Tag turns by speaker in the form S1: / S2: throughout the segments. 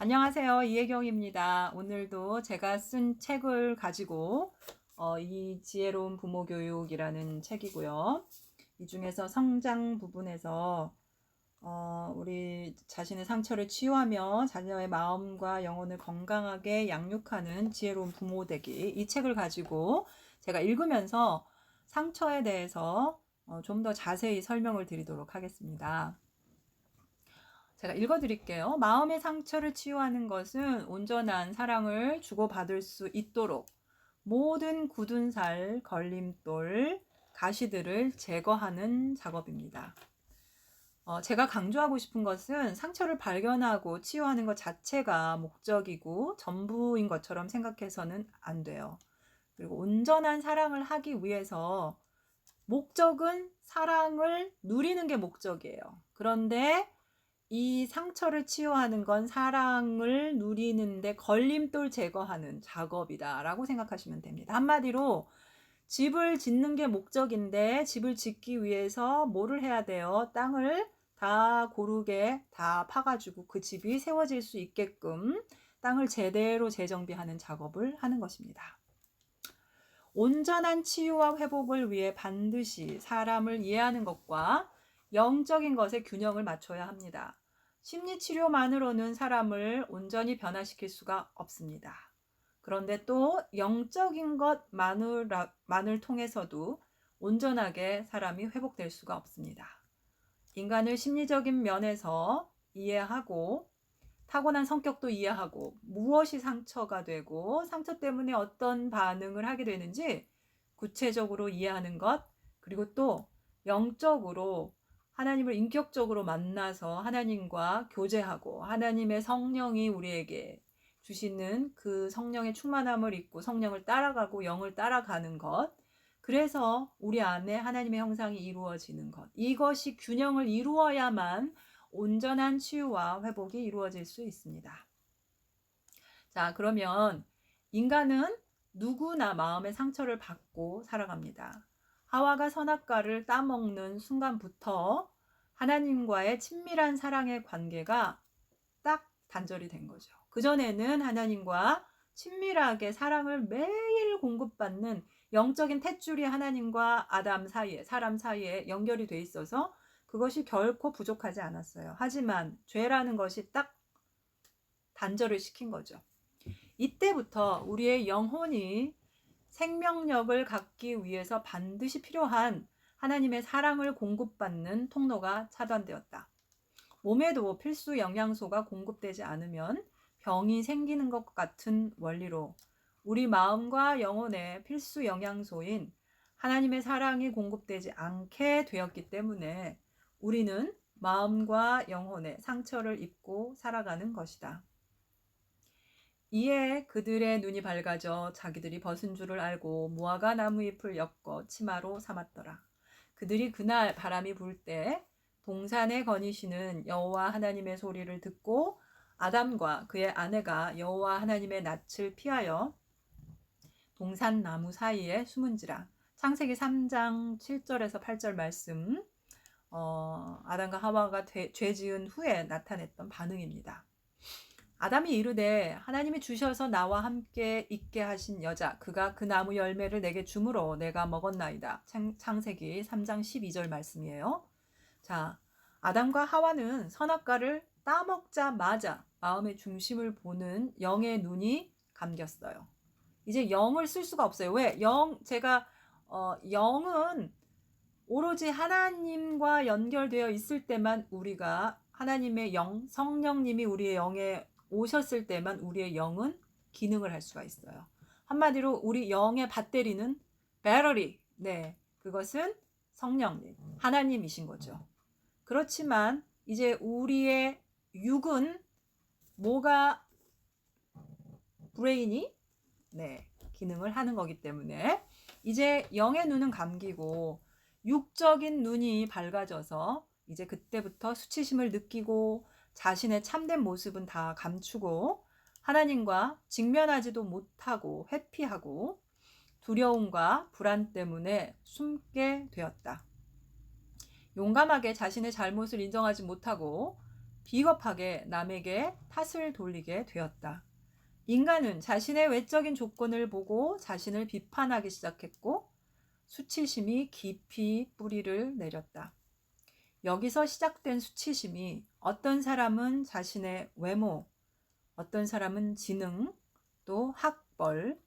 S1: 안녕하세요. 이혜경입니다. 오늘도 제가 쓴 책을 가지고 이 지혜로운 부모 교육이라는 책이고요. 이 중에서 성장 부분에서 우리 자신의 상처를 치유하며 자녀의 마음과 영혼을 건강하게 양육하는 지혜로운 부모 되기, 이 책을 가지고 제가 읽으면서 상처에 대해서 좀 더 자세히 설명을 드리도록 하겠습니다. 제가 읽어드릴게요. 마음의 상처를 치유하는 것은 온전한 사랑을 주고받을 수 있도록 모든 굳은 살, 걸림돌, 가시들을 제거하는 작업입니다. 제가 강조하고 싶은 것은 상처를 발견하고 치유하는 것 자체가 목적이고 전부인 것처럼 생각해서는 안 돼요. 그리고 온전한 사랑을 하기 위해서 목적은 사랑을 누리는 게 목적이에요. 그런데 이 상처를 치유하는 건 사랑을 누리는데 걸림돌 제거하는 작업이다라고 생각하시면 됩니다. 한마디로 집을 짓는 게 목적인데 집을 짓기 위해서 뭐를 해야 돼요? 땅을 다 고르게 다 파가지고 그 집이 세워질 수 있게끔 땅을 제대로 재정비하는 작업을 하는 것입니다. 온전한 치유와 회복을 위해 반드시 사람을 이해하는 것과 영적인 것의 균형을 맞춰야 합니다. 심리치료만으로는 사람을 온전히 변화시킬 수가 없습니다. 그런데 또 영적인 것만을 통해서도 온전하게 사람이 회복될 수가 없습니다. 인간을 심리적인 면에서 이해하고 타고난 성격도 이해하고 무엇이 상처가 되고 상처 때문에 어떤 반응을 하게 되는지 구체적으로 이해하는 것, 그리고 또 영적으로 하나님을 인격적으로 만나서 하나님과 교제하고 하나님의 성령이 우리에게 주시는 그 성령의 충만함을 잊고 성령을 따라가고 영을 따라가는 것, 그래서 우리 안에 하나님의 형상이 이루어지는 것, 이것이 균형을 이루어야만 온전한 치유와 회복이 이루어질 수 있습니다. 자, 그러면 인간은 누구나 마음의 상처를 받고 살아갑니다. 하와가 선악과를 따먹는 순간부터 하나님과의 친밀한 사랑의 관계가 딱 단절이 된 거죠. 그전에는 하나님과 친밀하게 사랑을 매일 공급받는 영적인 탯줄이 하나님과 아담 사이에, 사람 사이에 연결이 돼 있어서 그것이 결코 부족하지 않았어요. 하지만 죄라는 것이 딱 단절을 시킨 거죠. 이때부터 우리의 영혼이 생명력을 갖기 위해서 반드시 필요한 하나님의 사랑을 공급받는 통로가 차단되었다. 몸에도 필수 영양소가 공급되지 않으면 병이 생기는 것 같은 원리로 우리 마음과 영혼의 필수 영양소인 하나님의 사랑이 공급되지 않게 되었기 때문에 우리는 마음과 영혼의 상처를 입고 살아가는 것이다. 이에 그들의 눈이 밝아져 자기들이 벗은 줄을 알고 무화과 나무 잎을 엮어 치마로 삼았더라. 그들이 그날 바람이 불 때 동산에 거니시는 여호와 하나님의 소리를 듣고 아담과 그의 아내가 여호와 하나님의 낯을 피하여 동산 나무 사이에 숨은지라. 창세기 3장 7절에서 8절 말씀, 아담과 하와가 죄 지은 후에 나타냈던 반응입니다. 아담이 이르되 하나님이 주셔서 나와 함께 있게 하신 여자 그가 그 나무 열매를 내게 주므로 내가 먹었나이다. 창세기 3장 12절 말씀이에요. 자, 아담과 하와는 선악과를 따먹자마자 마음의 중심을 보는 영의 눈이 감겼어요. 이제 영을 쓸 수가 없어요. 왜? 영은 오로지 하나님과 연결되어 있을 때만 우리가 하나님의 영, 성령님이 우리의 영에 오셨을 때만 우리의 영은 기능을 할 수가 있어요. 한마디로 우리 영의 배터리는 배터리, 네, 그것은 성령님, 하나님이신 거죠. 그렇지만 이제 우리의 육은 뭐가 브레인이 네, 기능을 하는 거기 때문에 이제 영의 눈은 감기고 육적인 눈이 밝아져서 이제 그때부터 수치심을 느끼고 자신의 참된 모습은 다 감추고 하나님과 직면하지도 못하고 회피하고 두려움과 불안 때문에 숨게 되었다. 용감하게 자신의 잘못을 인정하지 못하고 비겁하게 남에게 탓을 돌리게 되었다. 인간은 자신의 외적인 조건을 보고 자신을 비판하기 시작했고 수치심이 깊이 뿌리를 내렸다. 여기서 시작된 수치심이 어떤 사람은 자신의 외모, 어떤 사람은 지능, 또 학벌,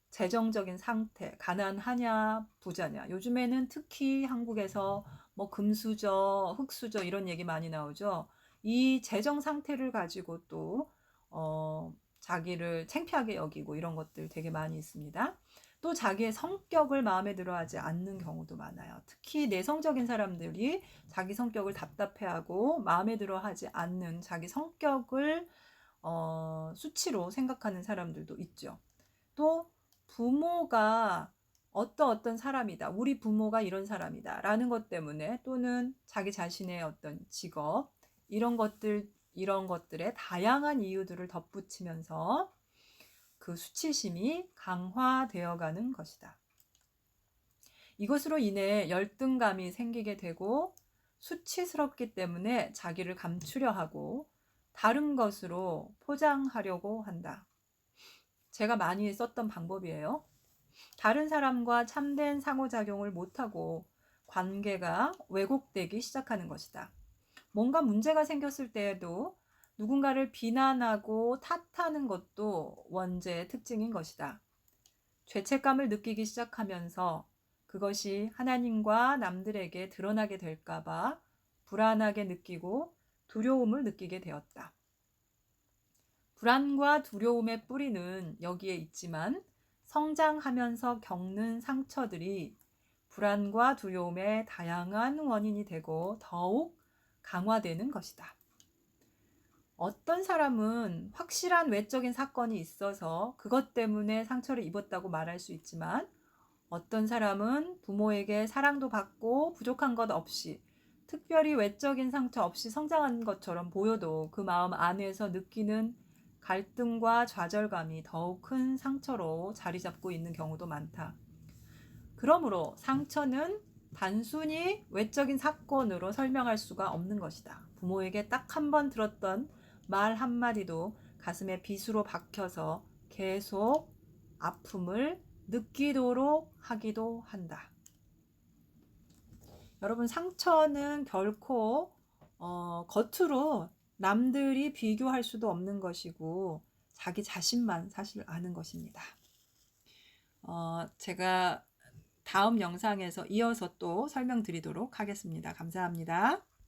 S1: 재정적인 상태, 가난하냐, 부자냐. 요즘에는 특히 한국에서 뭐 금수저, 흙수저 이런 얘기 많이 나오죠. 이 재정 상태를 가지고 또 자기를 창피하게 여기고 이런 것들 되게 많이 있습니다. 또 자기의 성격을 마음에 들어하지 않는 경우도 많아요. 특히 내성적인 사람들이 자기 성격을 답답해하고 마음에 들어하지 않는 자기 성격을 수치로 생각하는 사람들도 있죠. 또 부모가 어떤 사람이다. 우리 부모가 이런 사람이다. 라는 것 때문에 또는 자기 자신의 어떤 직업, 이런 것들의 다양한 이유들을 덧붙이면서 그 수치심이 강화되어 가는 것이다. 이것으로 인해 열등감이 생기게 되고 수치스럽기 때문에 자기를 감추려 하고 다른 것으로 포장하려고 한다. 제가 많이 썼던 방법이에요. 다른 사람과 참된 상호작용을 못하고 관계가 왜곡되기 시작하는 것이다. 뭔가 문제가 생겼을 때에도 누군가를 비난하고 탓하는 것도 원죄의 특징인 것이다. 죄책감을 느끼기 시작하면서 그것이 하나님과 남들에게 드러나게 될까봐 불안하게 느끼고 두려움을 느끼게 되었다. 불안과 두려움의 뿌리는 여기에 있지만 성장하면서 겪는 상처들이 불안과 두려움의 다양한 원인이 되고 더욱 강화되는 것이다. 어떤 사람은 확실한 외적인 사건이 있어서 그것 때문에 상처를 입었다고 말할 수 있지만 어떤 사람은 부모에게 사랑도 받고 부족한 것 없이 특별히 외적인 상처 없이 성장한 것처럼 보여도 그 마음 안에서 느끼는 갈등과 좌절감이 더욱 큰 상처로 자리 잡고 있는 경우도 많다. 그러므로 상처는 단순히 외적인 사건으로 설명할 수가 없는 것이다. 부모에게 딱 한 번 들었던 말 한마디도 가슴에 빗으로 박혀서 계속 아픔을 느끼도록 하기도 한다. 여러분, 상처는 결코 겉으로 남들이 비교할 수도 없는 것이고 자기 자신만 사실 아는 것입니다. 제가 다음 영상에서 이어서 또 설명드리도록 하겠습니다. 감사합니다.